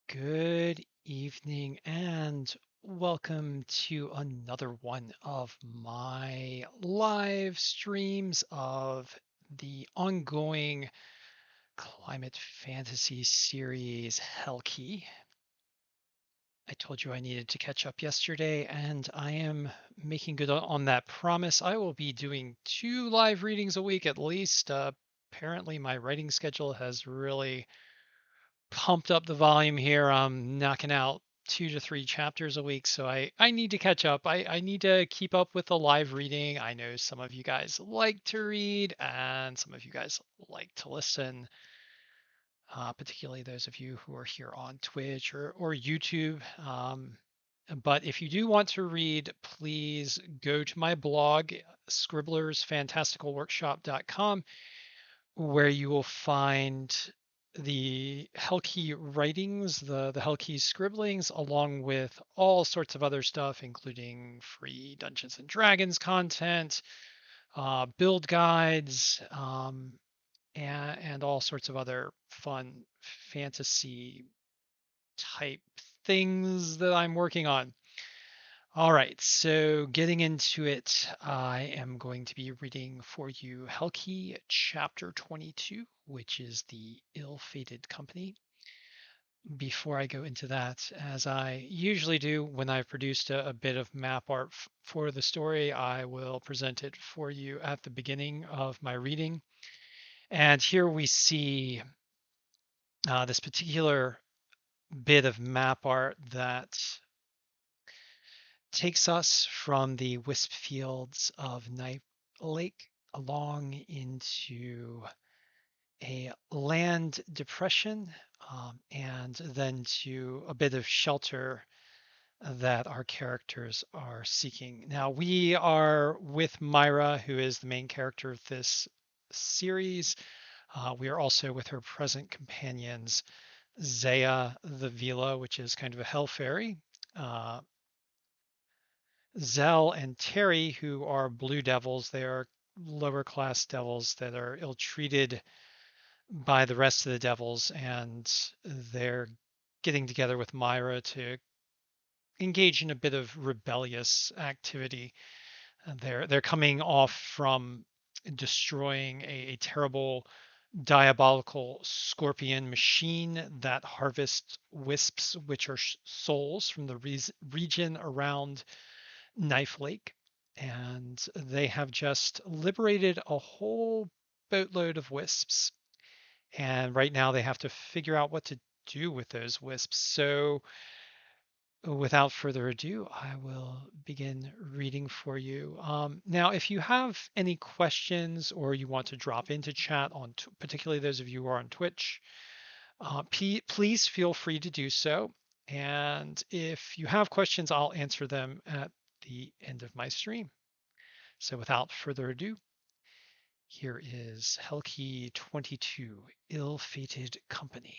Good evening and welcome to another one of my live streams of the ongoing climate fantasy series Helkey. I told you I needed to catch up yesterday, and I am making good on that promise. I will be doing 2 live readings a week at least. Apparently, my writing schedule has really pumped up the volume here. I'm knocking out 2 to 3 chapters a week, so I need to catch up. I need to keep up with the live reading. I know some of you guys like to read, and some of you guys like to listen. Particularly those of you who are here on Twitch or YouTube. But if you do want to read, please go to my blog, scribblersfantasticalworkshop.com, where you will find the Helkey writings, the Helkey scribblings, along with all sorts of other stuff, including free Dungeons and Dragons content, build guides, and all sorts of other fun fantasy type things that I'm working on. All right, so getting into it, I am going to be reading for you Helkey chapter 22, which is the Ill-Fated Company. Before I go into that, as I usually do when I've produced a bit of map art for the story, I will present it for you at the beginning of my reading. And here we see this particular bit of map art that takes us from the wisp fields of Knife Lake along into a land depression, and then to a bit of shelter that our characters are seeking. Now, we are with Myra, who is the main character of this series. We are also with her present companions, Zaya the Vila, which is kind of a hell fairy, uh, Zell and Terry, who are blue devils. They are lower class devils that are ill treated by the rest of the devils, and they're getting together with Myra to engage in a bit of rebellious activity. They're coming off from destroying a terrible diabolical scorpion machine that harvests wisps, which are souls from the region around Knife Lake. And they have just liberated a whole boatload of wisps. And right now they have to figure out what to do with those wisps. So without further ado, I will begin reading for you. Now, if you have any questions or you want to drop into chat on, particularly those of you who are on Twitch, please feel free to do so. And if you have questions, I'll answer them at the end of my stream. So without further ado, here is Helkey 22, Ill-Fated Company.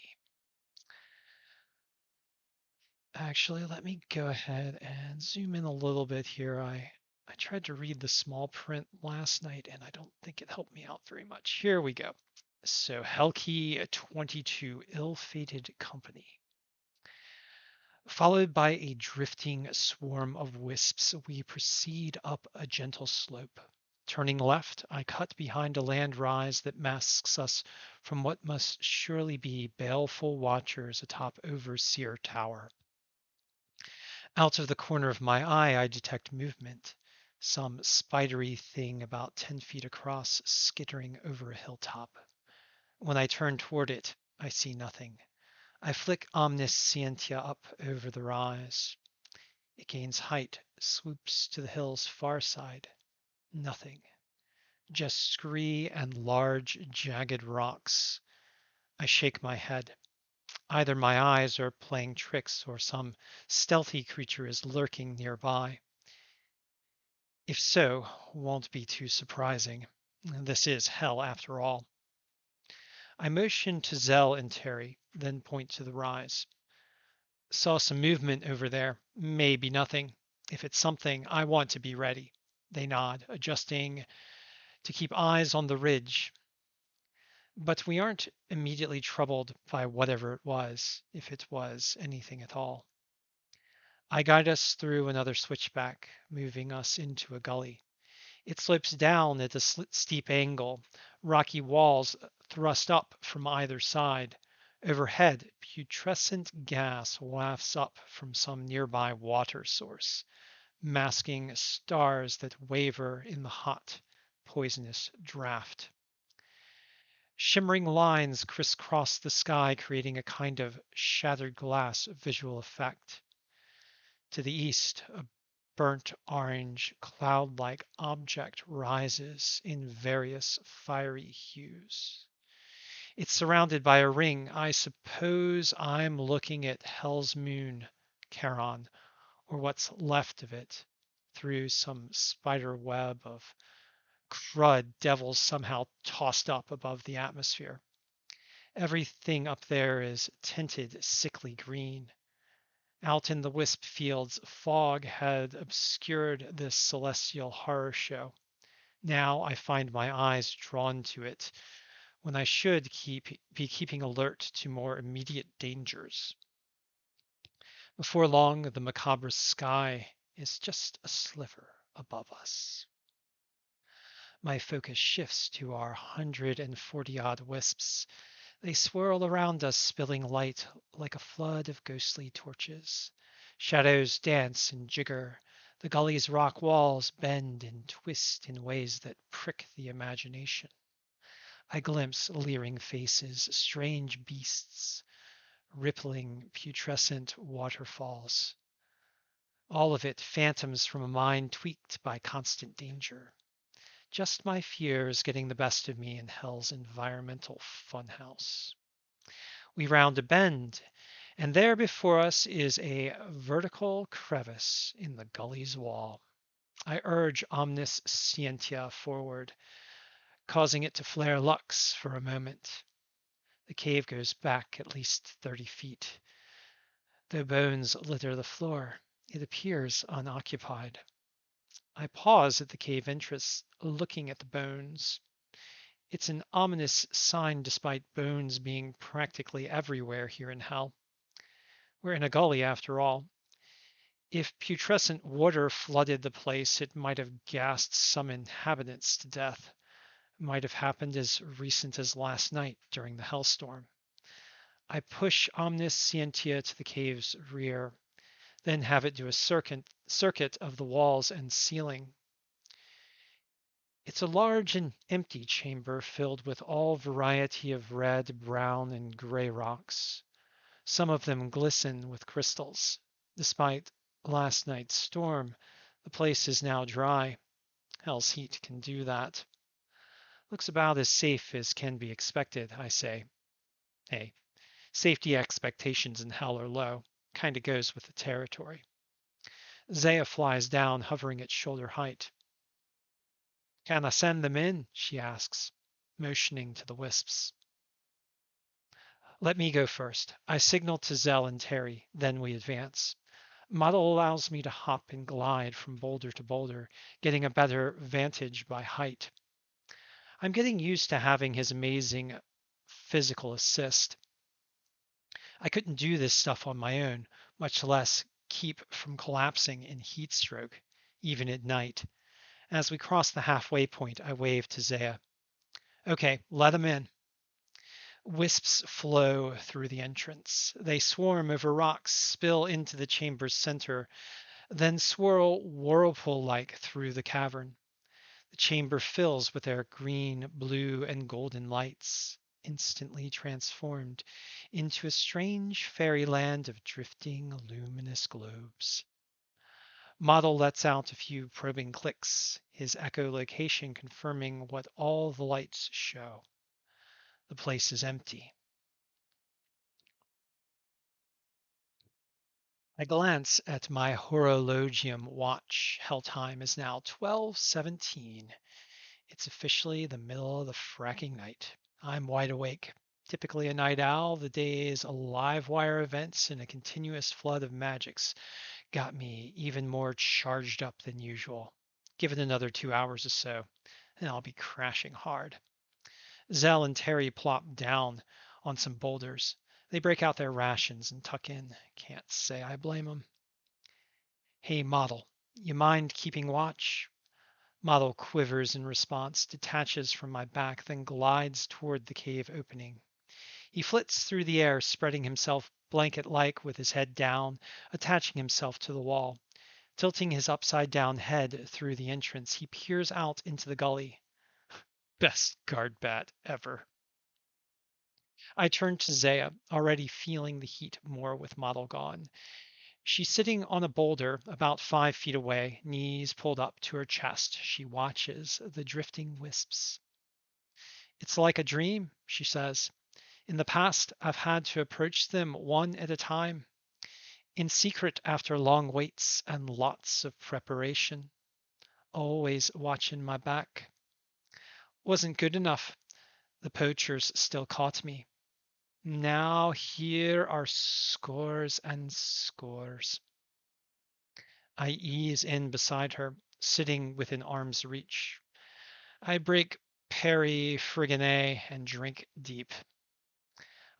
Actually, let me go ahead and zoom in a little bit here. I tried to read the small print last night and I don't think it helped me out very much. Here we go. So Helkey 22, Ill-Fated Company. Followed by a drifting swarm of wisps, we proceed up a gentle slope. Turning left, I cut behind a land rise that masks us from what must surely be baleful watchers atop Overseer Tower. Out of the corner of my eye, I detect movement. Some spidery thing about 10 feet across skittering over a hilltop. When I turn toward it, I see nothing. I flick Omniscientia up over the rise. It gains height, swoops to the hill's far side. Nothing. Just scree and large, jagged rocks. I shake my head. Either my eyes are playing tricks or some stealthy creature is lurking nearby. If so, won't be too surprising. This is hell after all. I motion to Zell and Terry, then point to the rise. Saw some movement over there. Maybe nothing. If it's something, I want to be ready. They nod, adjusting to keep eyes on the ridge. But we aren't immediately troubled by whatever it was, if it was anything at all. I guide us through another switchback, moving us into a gully. It slopes down at a steep angle, rocky walls thrust up from either side. Overhead, putrescent gas wafts up from some nearby water source, masking stars that waver in the hot, poisonous draft. Shimmering lines crisscross the sky, creating a kind of shattered glass visual effect. To the east, a burnt orange cloud-like object rises in various fiery hues. It's surrounded by a ring. I suppose I'm looking at Hell's Moon, Charon, or what's left of it, through some spider web of crud devils somehow tossed up above the atmosphere. Everything up there is tinted sickly green. Out in the wisp fields, fog had obscured this celestial horror show. Now I find my eyes drawn to it when I should be keeping alert to more immediate dangers. Before long, the macabre sky is just a sliver above us. My focus shifts to our 140-odd wisps. They swirl around us, spilling light like a flood of ghostly torches. Shadows dance and jigger. The gully's rock walls bend and twist in ways that prick the imagination. I glimpse leering faces, strange beasts, rippling putrescent waterfalls. All of it phantoms from a mind tweaked by constant danger. Just my fears getting the best of me in hell's environmental funhouse. We round a bend, and there before us is a vertical crevice in the gully's wall. I urge Omnis Scientia forward, causing it to flare lux for a moment. The cave goes back at least 30 feet. Though bones litter the floor, it appears unoccupied. I pause at the cave entrance, looking at the bones. It's an ominous sign despite bones being practically everywhere here in Hell. We're in a gully after all. If putrescent water flooded the place, it might have gassed some inhabitants to death. It might have happened as recent as last night during the hellstorm. I push Omnis Scientia to the cave's rear, then have it do a circuit of the walls and ceiling. It's a large and empty chamber filled with all variety of red, brown, and gray rocks. Some of them glisten with crystals. Despite last night's storm, the place is now dry. Hell's heat can do that. Looks about as safe as can be expected, I say. Hey, safety expectations in Hell are low. Kinda goes with the territory. Zaya flies down, hovering at shoulder height. Can I send them in? She asks, motioning to the wisps. Let me go first. I signal to Zell and Terry, then we advance. Model allows me to hop and glide from boulder to boulder, getting a better vantage by height. I'm getting used to having his amazing physical assist. I couldn't do this stuff on my own, much less keep from collapsing in heat stroke, even at night. As we cross the halfway point, I wave to Zaya. Okay, let him in. Wisps flow through the entrance. They swarm over rocks, spill into the chamber's center, then swirl whirlpool-like through the cavern. The chamber fills with their green, blue, and golden lights, instantly transformed into a strange fairyland of drifting, luminous globes. Model lets out a few probing clicks, his echolocation confirming what all the lights show. The place is empty. I glance at my horologium watch. Hell time is now 12:17. It's officially the middle of the fracking night. I'm wide awake. Typically a night owl, the day's live wire events and a continuous flood of magics got me even more charged up than usual. Give it another 2 hours or so, and I'll be crashing hard. Zell and Terry plop down on some boulders. They break out their rations and tuck in. Can't say I blame them. Hey, Model, you mind keeping watch? Model quivers in response, detaches from my back, then glides toward the cave opening. He flits through the air, spreading himself blanket-like with his head down, attaching himself to the wall. Tilting his upside-down head through the entrance, he peers out into the gully. Best guard bat ever. I turn to Zaya, already feeling the heat more with Model gone. She's sitting on a boulder about 5 feet away, knees pulled up to her chest. She watches the drifting wisps. It's like a dream, she says. In the past, I've had to approach them one at a time, in secret after long waits and lots of preparation, always watching my back. Wasn't good enough. The poachers still caught me. Now here are scores and scores. I ease in beside her, sitting within arm's reach. I break Perry Friggin' and drink deep.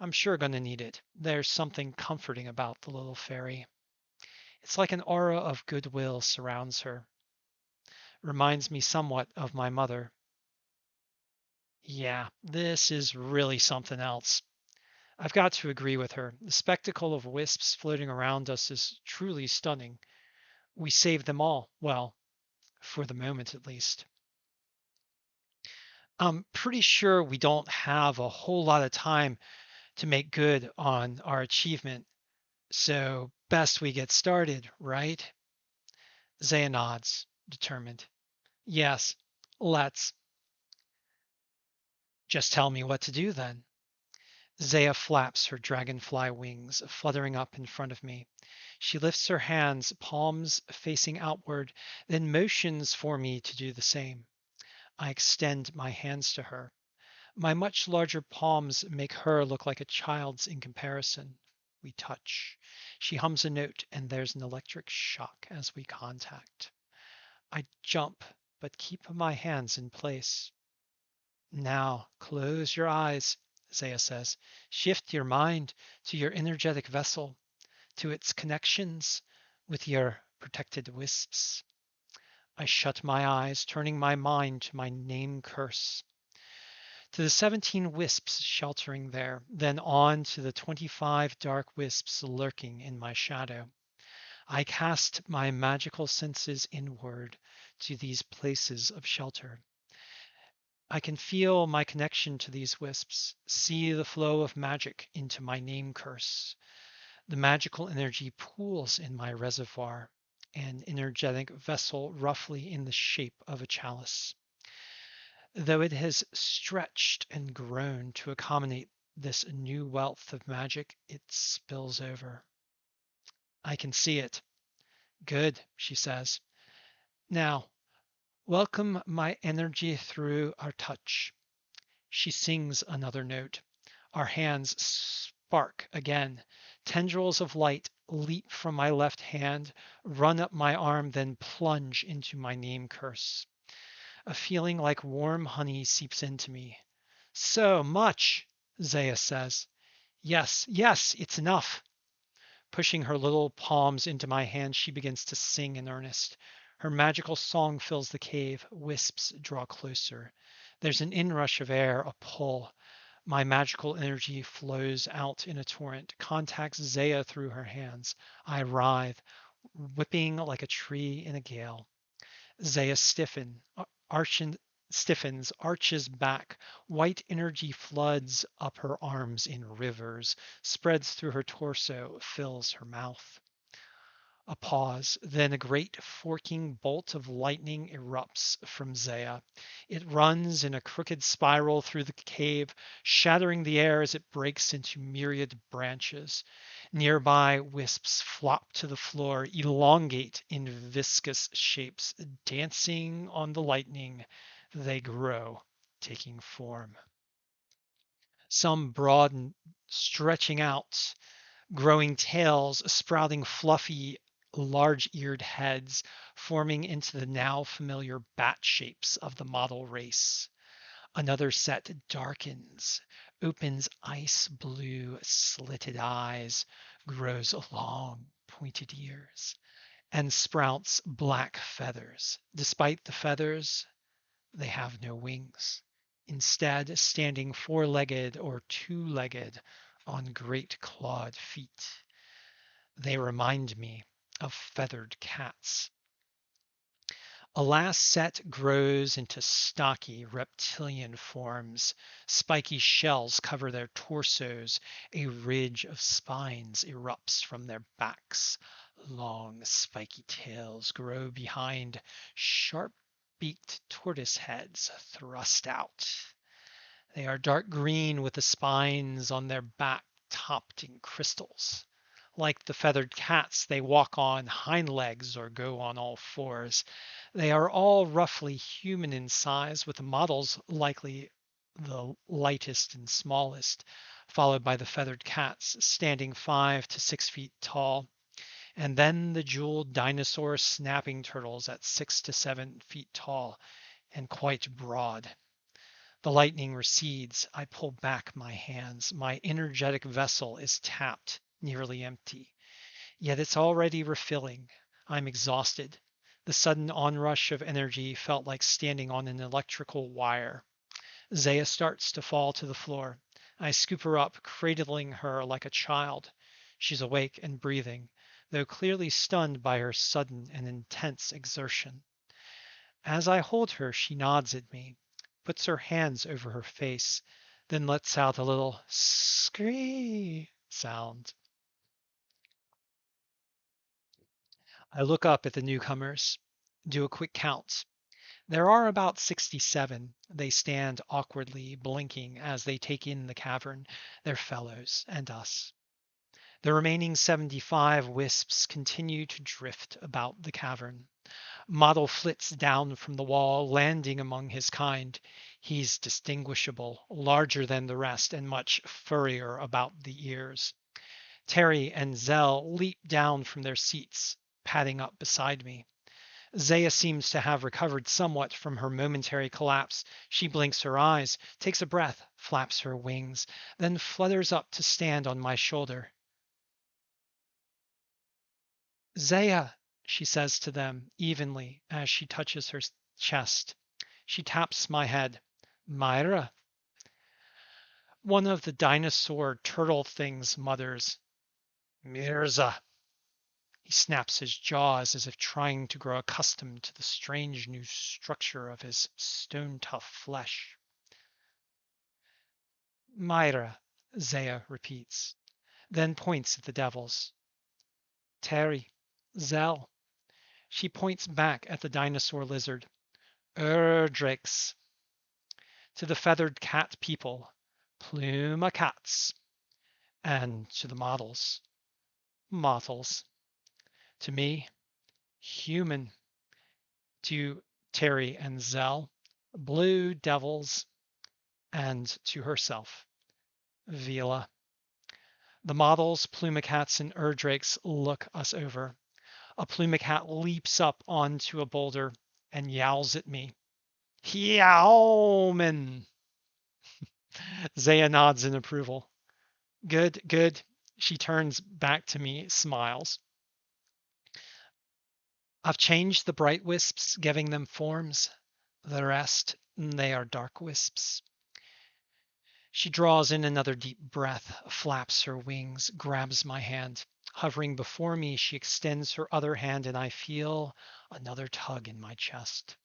I'm sure gonna need it. There's something comforting about the little fairy. It's like an aura of goodwill surrounds her. Reminds me somewhat of my mother. Yeah, this is really something else. I've got to agree with her. The spectacle of wisps floating around us is truly stunning. We saved them all. Well, for the moment at least. I'm pretty sure we don't have a whole lot of time to make good on our achievement, so best we get started, right? Zaya nods, determined. Yes, let's. Just tell me what to do then. Zaya flaps her dragonfly wings, fluttering up in front of me. She lifts her hands, palms facing outward, then motions for me to do the same. I extend my hands to her. My much larger palms make her look like a child's in comparison. We touch. She hums a note, and there's an electric shock as we contact. I jump, but keep my hands in place. Now, close your eyes, Zaya says. Shift your mind to your energetic vessel, to its connections with your protected wisps. I shut my eyes, turning my mind to my name curse, to the 17 wisps sheltering there, then on to the 25 dark wisps lurking in my shadow. I cast my magical senses inward to these places of shelter. I can feel my connection to these wisps, see the flow of magic into my name curse. The magical energy pools in my reservoir, an energetic vessel roughly in the shape of a chalice. Though it has stretched and grown to accommodate this new wealth of magic, it spills over. I can see it. Good, she says. Now, welcome my energy through our touch. She sings another note. Our hands spark again. Tendrils of light leap from my left hand, run up my arm, then plunge into my name curse. A feeling like warm honey seeps into me. So much, Zaya says. Yes, yes, it's enough. Pushing her little palms into my hands, she begins to sing in earnest. Her magical song fills the cave. Wisps draw closer. There's an inrush of air, a pull. My magical energy flows out in a torrent, contacts Zaya through her hands. I writhe, whipping like a tree in a gale. Zaya stiffens, arches back. White energy floods up her arms in rivers, spreads through her torso, fills her mouth. A pause, then a great forking bolt of lightning erupts from Zaya. It runs in a crooked spiral through the cave, shattering the air as it breaks into myriad branches. Nearby wisps flop to the floor, elongate in viscous shapes, dancing on the lightning. They grow, taking form. Some broaden, stretching out, growing tails, sprouting fluffy, large-eared heads, forming into the now familiar bat shapes of the model race. Another set darkens, opens ice blue slitted eyes, grows long pointed ears, and sprouts black feathers. Despite the feathers, they have no wings. Instead, standing four-legged or two-legged on great clawed feet, they remind me of feathered cats. A last set grows into stocky reptilian forms. Spiky shells cover their torsos. A ridge of spines erupts from their backs. Long, spiky tails grow behind. Sharp-beaked tortoise heads thrust out. They are dark green with the spines on their back topped in crystals. Like the feathered cats, they walk on hind legs or go on all fours. They are all roughly human in size, with the models likely the lightest and smallest, followed by the feathered cats, standing 5 to 6 feet tall, and then the jeweled dinosaur snapping turtles at 6 to 7 feet tall and quite broad. The lightning recedes. I pull back my hands. My energetic vessel is tapped, nearly empty. Yet it's already refilling. I'm exhausted. The sudden onrush of energy felt like standing on an electrical wire. Zaya starts to fall to the floor. I scoop her up, cradling her like a child. She's awake and breathing, though clearly stunned by her sudden and intense exertion. As I hold her, she nods at me, puts her hands over her face, then lets out a little scream sound. I look up at the newcomers, do a quick count. There are about 67. They stand awkwardly, blinking as they take in the cavern, their fellows, and us. The remaining 75 wisps continue to drift about the cavern. Model flits down from the wall, landing among his kind. He's distinguishable, larger than the rest, and much furrier about the ears. Terry and Zell leap down from their seats, padding up beside me. Zaya seems to have recovered somewhat from her momentary collapse. She blinks her eyes, takes a breath, flaps her wings, then flutters up to stand on my shoulder. Zaya, she says to them evenly as she touches her chest. She taps my head. Myra. One of the dinosaur turtle things mutters, Mirza. He snaps his jaws as if trying to grow accustomed to the strange new structure of his stone-tough flesh. Myra, Zaya repeats, then points at the devils. Terry, Zell. She points back at the dinosaur lizard. Erdrix. To the feathered cat people, Pluma cats. And to the models, mottles. To me, human. To Terry and Zell, blue devils. And to herself, Vila. The models, Plumacats and Erdrakes look us over. A Plumacat leaps up onto a boulder and yowls at me. Yowman! Zaya nods in approval. Good, good. She turns back to me, smiles. I've changed the bright wisps, giving them forms. The rest, they are dark wisps. She draws in another deep breath, flaps her wings, grabs my hand. Hovering before me, she extends her other hand, and I feel another tug in my chest.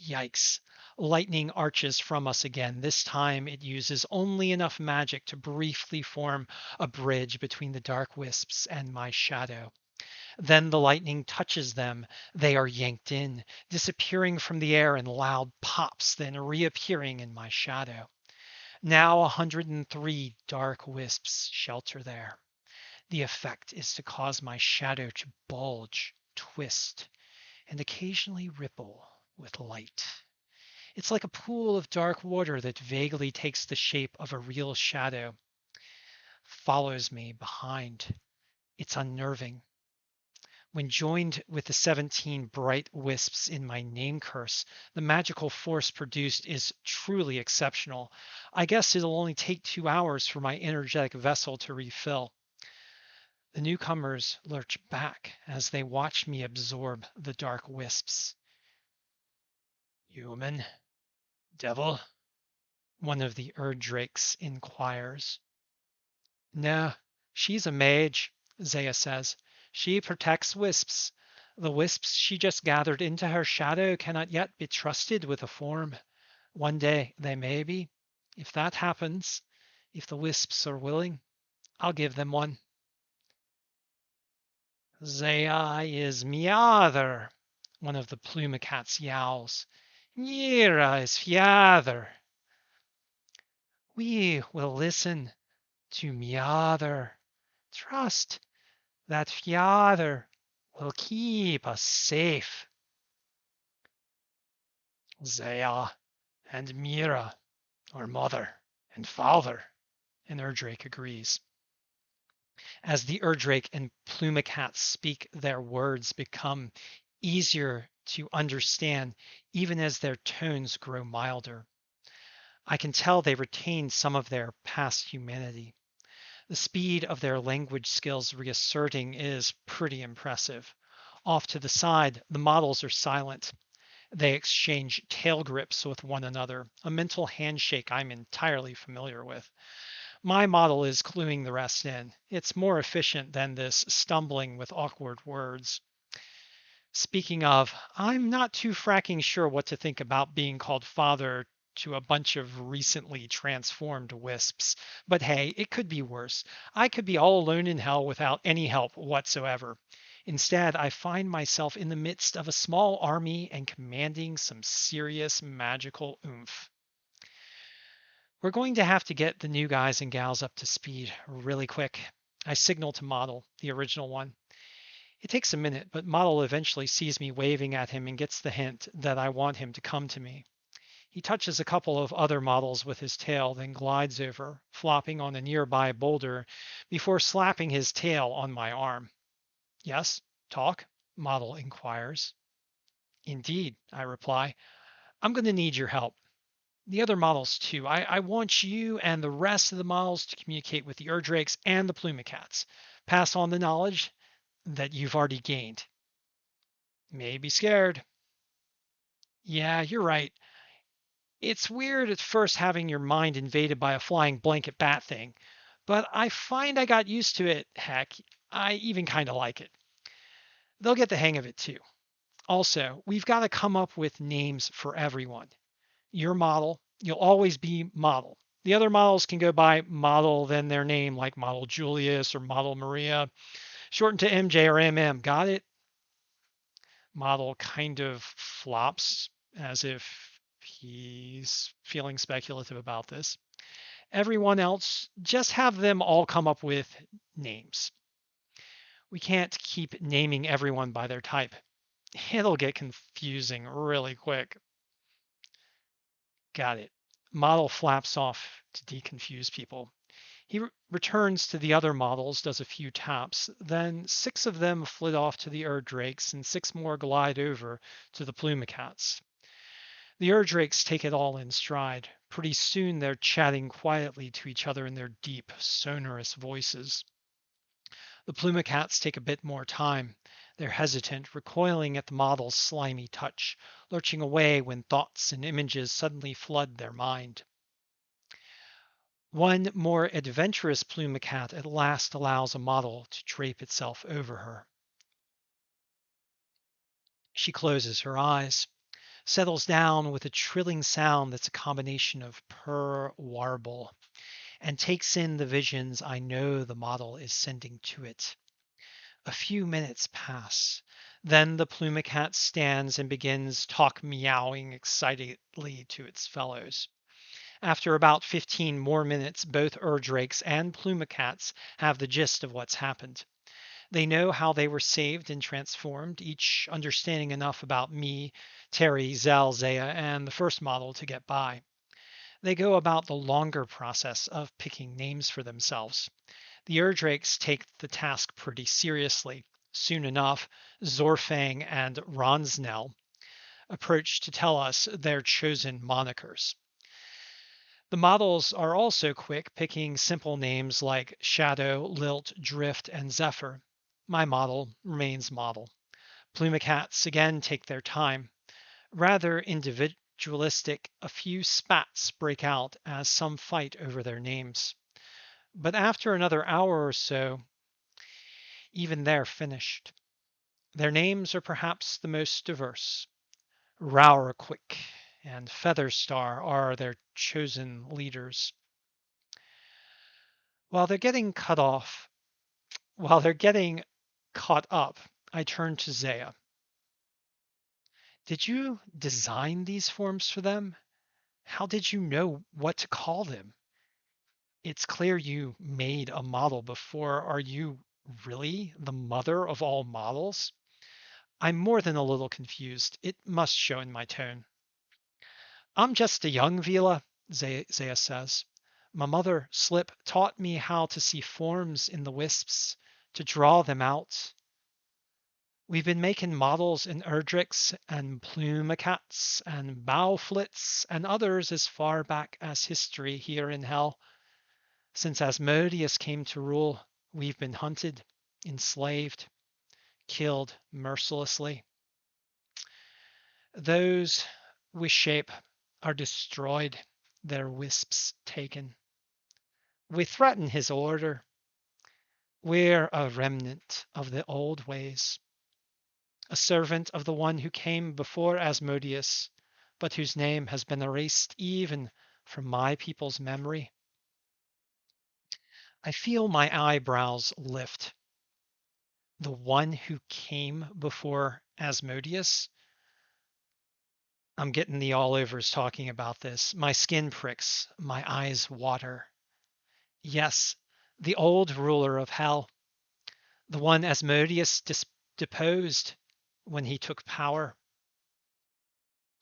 Yikes. Lightning arches from us again. This time it uses only enough magic to briefly form a bridge between the dark wisps and my shadow. Then the lightning touches them. They are yanked in, disappearing from the air in loud pops, then reappearing in my shadow. Now 103 dark wisps shelter there. The effect is to cause my shadow to bulge, twist, and occasionally ripple with light. It's like a pool of dark water that vaguely takes the shape of a real shadow, follows me behind. It's unnerving. When joined with the 17 bright wisps in my name curse, the magical force produced is truly exceptional. I guess it'll only take 2 hours for my energetic vessel to refill. The newcomers lurch back as they watch me absorb the dark wisps. Human? Devil? One of the Erdrakes inquires. No, she's a mage, Zaya says. She protects wisps. The wisps she just gathered into her shadow cannot yet be trusted with a form. One day they may be. If that happens, if the wisps are willing, I'll give them one. Zaya is Miather, one of the Plumacats yowls. Mira is Fiather. We will listen to Miather. Trust that Fiather will keep us safe. Zaya and Mira are mother and father, and Erdrake agrees. As the Erdrake and Plumacats speak, their words become easier to understand, even as their tones grow milder. I can tell they retain some of their past humanity. The speed of their language skills reasserting is pretty impressive. Off to the side, the models are silent. They exchange tail grips with one another, a mental handshake I'm entirely familiar with. My model is cluing the rest in. It's more efficient than this stumbling with awkward words. Speaking of, I'm not too fracking sure what to think about being called father to a bunch of recently transformed wisps. But hey, it could be worse. I could be all alone in hell without any help whatsoever. Instead, I find myself in the midst of a small army and commanding some serious magical oomph. We're going to have to get the new guys and gals up to speed really quick. I signal to Model, the original one. It takes a minute, but Model eventually sees me waving at him and gets the hint that I want him to come to me. He touches a couple of other models with his tail, then glides over, flopping on a nearby boulder before slapping his tail on my arm. Yes, talk? Model inquires. Indeed, I reply. I'm going to need your help. The other models too. I want you and the rest of the models to communicate with the Erdrakes and the Plumacats. Pass on the knowledge that you've already gained. May be scared. Yeah, you're right. It's weird at first having your mind invaded by a flying blanket bat thing, but I find I got used to it. Heck, I even kind of like it. They'll get the hang of it too. Also, we've got to come up with names for everyone. Your model, you'll always be model. The other models can go by model, then their name, like model Julius or model Maria, shortened to MJ or MM. Got it? Model kind of flops as if he's feeling speculative about this. Everyone else, just have them all come up with names. We can't keep naming everyone by their type. It'll get confusing really quick. Got it. Model flaps off to deconfuse people. He returns to the other models, does a few taps, then 6 of them flit off to the Erdrakes and 6 more glide over to the Plumacats. The Erdrakes take it all in stride. Pretty soon they're chatting quietly to each other in their deep, sonorous voices. The Plumacats take a bit more time. They're hesitant, recoiling at the model's slimy touch, lurching away when thoughts and images suddenly flood their mind. One more adventurous Plumacat at last allows a model to drape itself over her. She closes her eyes, settles down with a trilling sound that's a combination of purr, warble, and takes in the visions I know the model is sending to it. A few minutes pass. Then the Plumacat stands and begins talk meowing excitedly to its fellows. After about 15 more minutes, both Erdrakes and Plumacats have the gist of what's happened. They know how they were saved and transformed, each understanding enough about me, Terry, Zell, Zaya, and the first model to get by. They go about the longer process of picking names for themselves. The Erdrakes take the task pretty seriously, soon enough, Zorfang and Ronsnell approached to tell us their chosen monikers. The models are also quick, picking simple names like Shadow, Lilt, Drift, and Zephyr. My model remains model. Plumacats again take their time. Rather individualistic, a few spats break out as some fight over their names. But after another hour or so, even they're finished. Their names are perhaps the most diverse. Rowerquick and Featherstar are their chosen leaders. While they're getting cut off, while they're getting caught up, I turn to Zaya. Did you design these forms for them? How did you know what to call them? It's clear you made a model before. Are you really the mother of all models? I'm more than a little confused. It must show in my tone. I'm just a young Vila, Zaya says. My mother, Slip, taught me how to see forms in the wisps, to draw them out. We've been making models in Erdrix and Plumacats and Bowflits and others as far back as history here in Hell. Since Asmodeus came to rule, we've been hunted, enslaved, killed mercilessly. Those we shape are destroyed, their wisps taken. We threaten his order. We're a remnant of the old ways, a servant of the one who came before Asmodeus, but whose name has been erased even from my people's memory. I feel my eyebrows lift. The one who came before Asmodeus? I'm getting the all overs talking about this. My skin pricks, my eyes water. Yes, the old ruler of hell, the one Asmodeus deposed when he took power.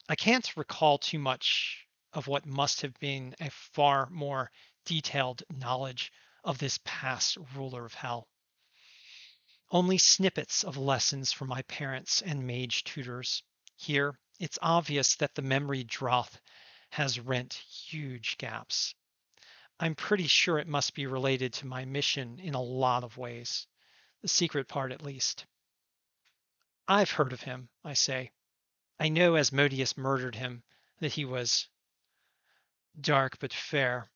I can't recall too much of what must have been a far more detailed knowledge of this past ruler of hell. Only snippets of lessons from my parents and mage tutors. Here, it's obvious that the memory drought has rent huge gaps. I'm pretty sure it must be related to my mission in a lot of ways, the secret part at least. I've heard of him, I say. I know Asmodeus murdered him, that he was dark but fair,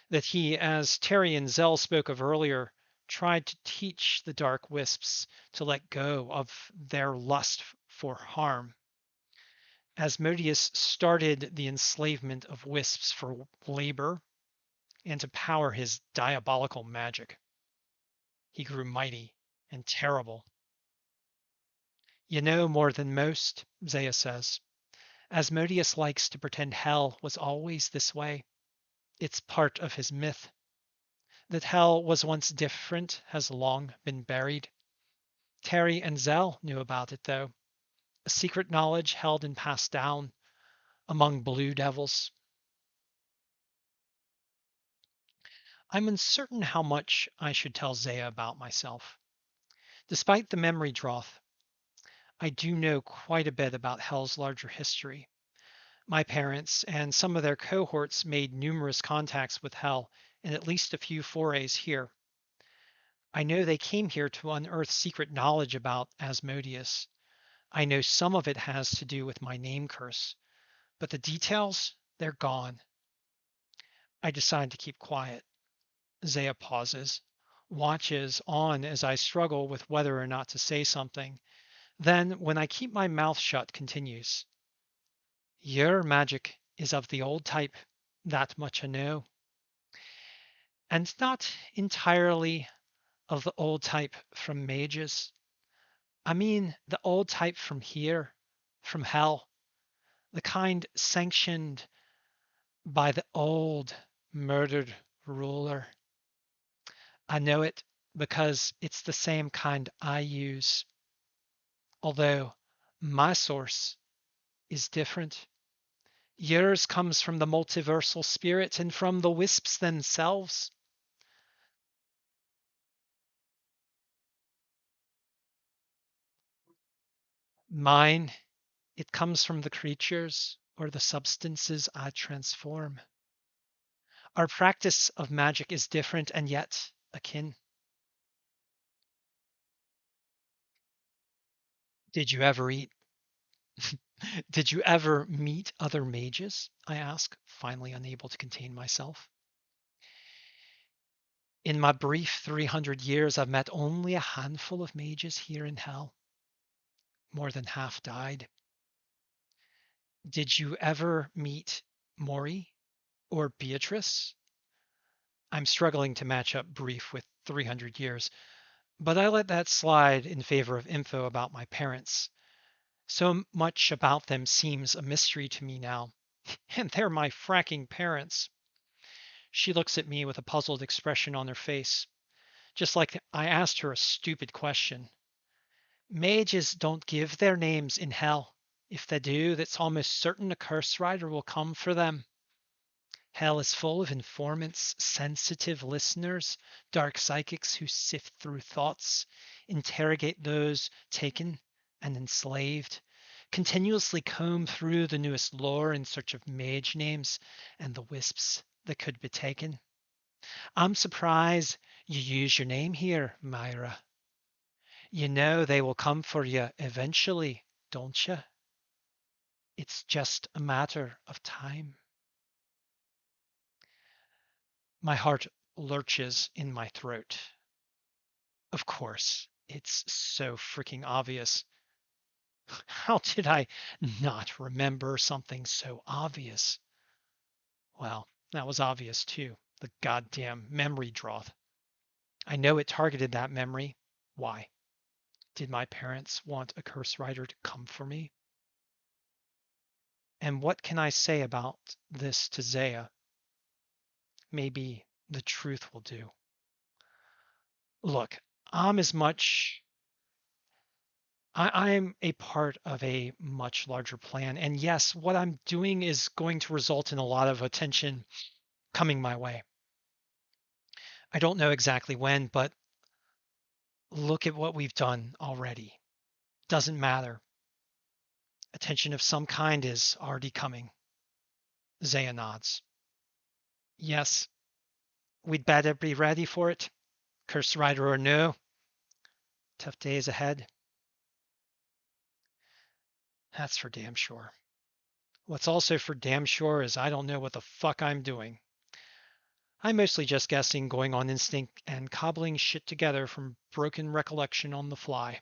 that he, as Terry and Zell spoke of earlier, tried to teach the dark wisps to let go of their lust for harm. Asmodeus started the enslavement of wisps for labor and to power his diabolical magic. He grew mighty and terrible. You know more than most, Zaya says. Asmodeus likes to pretend hell was always this way. It's part of his myth. That hell was once different has long been buried. Terry and Zell knew about it, though. A secret knowledge held and passed down among blue devils. I'm uncertain how much I should tell Zaya about myself. Despite the memory drought, I do know quite a bit about Hell's larger history. My parents and some of their cohorts made numerous contacts with Hell and at least a few forays here. I know they came here to unearth secret knowledge about Asmodeus. I know some of it has to do with my name curse, but the details, they're gone. I decide to keep quiet. Zaya pauses, watches on as I struggle with whether or not to say something. Then, when I keep my mouth shut, continues. Your magic is of the old type, that much I know. And not entirely of the old type from mages. I mean the old type from here, from hell, the kind sanctioned by the old murdered ruler. I know it because it's the same kind I use, although my source is different. Yours comes from the multiversal spirit and from the wisps themselves. Mine, it comes from the creatures or the substances I transform. Our practice of magic is different and yet akin. Did you ever eat? Did you ever meet other mages? I ask, finally unable to contain myself. In my brief 300 years, I've met only a handful of mages here in hell. More than half died. Did you ever meet Maury or Beatrice? I'm struggling to match up brief with 300 years, but I let that slide in favor of info about my parents. So much about them seems a mystery to me now. And they're my fracking parents. She looks at me with a puzzled expression on her face, just like I asked her a stupid question. Mages don't give their names in hell. If they do, that's almost certain a curse rider will come for them. Hell is full of informants, sensitive listeners, dark psychics who sift through thoughts, interrogate those taken and enslaved, continuously comb through the newest lore in search of mage names and the wisps that could be taken. I'm surprised you use your name here, Myra. You know they will come for you eventually, don't you? It's just a matter of time. My heart lurches in my throat. Of course, it's so freaking obvious. How did I not remember something so obvious? Well, that was obvious too. The goddamn memory drought. I know it targeted that memory. Why? Did my parents want a curse rider to come for me? And what can I say about this to Zaya? Maybe the truth will do. Look, I'm as much I'm a part of a much larger plan. And yes, what I'm doing is going to result in a lot of attention coming my way. I don't know exactly when, but look at what we've done already. Doesn't matter. Attention of some kind is already coming. Zaya nods. Yes, we'd better be ready for it. Curse rider or no. Tough days ahead. That's for damn sure. What's also for damn sure is I don't know what the fuck I'm doing. I'm mostly just guessing, going on instinct, and cobbling shit together from broken recollection on the fly.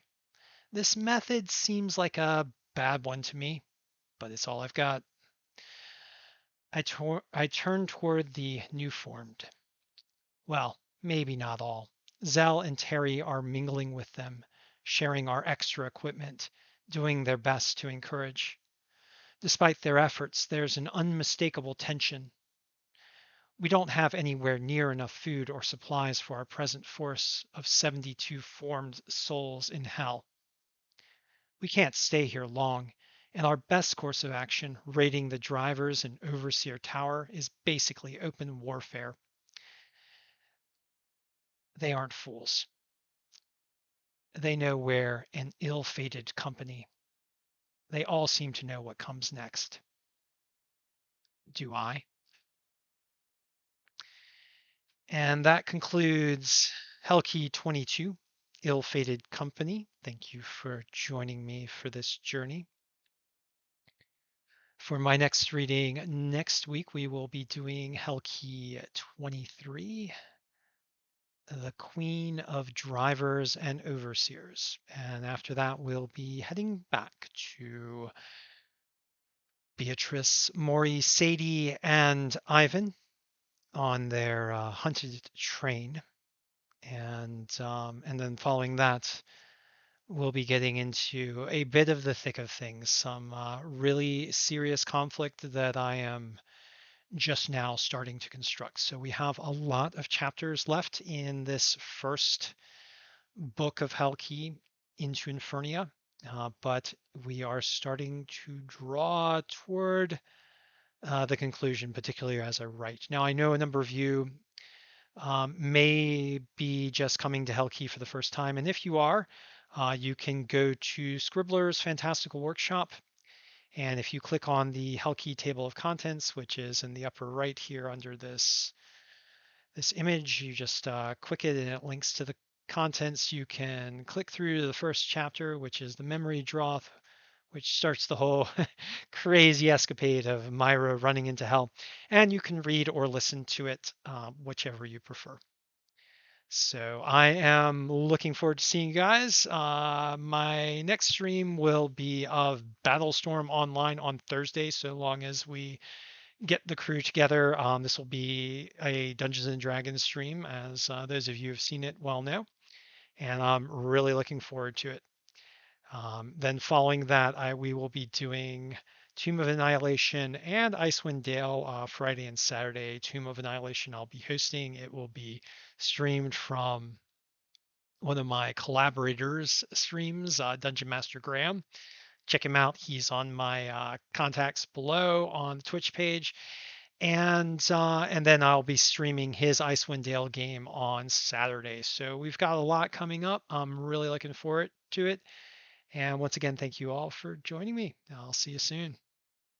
This method seems like a bad one to me, but it's all I've got. I turn toward the new formed. Well, maybe not all. Zell and Terry are mingling with them, sharing our extra equipment, doing their best to encourage. Despite their efforts, there's an unmistakable tension. We don't have anywhere near enough food or supplies for our present force of 72 formed souls in hell. We can't stay here long, and our best course of action, raiding the drivers and overseer tower, is basically open warfare. They aren't fools. They know we're an ill-fated company. They all seem to know what comes next. Do I? And that concludes Helkey 22, Ill-Fated Company. Thank you for joining me for this journey. For my next reading next week, we will be doing Helkey 23, the Queen of Drivers and Overseers. And after that, we'll be heading back to Beatrice, Maury, Sadie, and Ivan on their hunted train. And then following that, we'll be getting into a bit of the thick of things, some really serious conflict that I am just now starting to construct. So we have a lot of chapters left in this first book of Helkey into Infernia, but we are starting to draw toward the conclusion, particularly as I write. Now, I know a number of you may be just coming to Helkey for the first time, and if you are, You can go to Scribbler's Fantastical Workshop, and if you click on the Helkey table of contents, which is in the upper right here under this image, you just click it and it links to the contents. You can click through to the first chapter, which is the memory drought, which starts the whole crazy escapade of Myra running into hell. And you can read or listen to it, whichever you prefer. So I am looking forward to seeing you guys. My next stream will be of Battlestorm Online on Thursday, so long as we get the crew together. This will be a Dungeons and Dragons stream, as those of you who've seen it well know, and I'm really looking forward to it. Then following that, we will be doing Tomb of Annihilation and Icewind Dale Friday and Saturday. Tomb of Annihilation I'll be hosting. It will be streamed from one of my collaborators' streams, Dungeon Master Graham. Check him out. He's on my contacts below on the Twitch page. And then I'll be streaming his Icewind Dale game on Saturday. So we've got a lot coming up. I'm really looking forward to it. And once again, thank you all for joining me. I'll see you soon.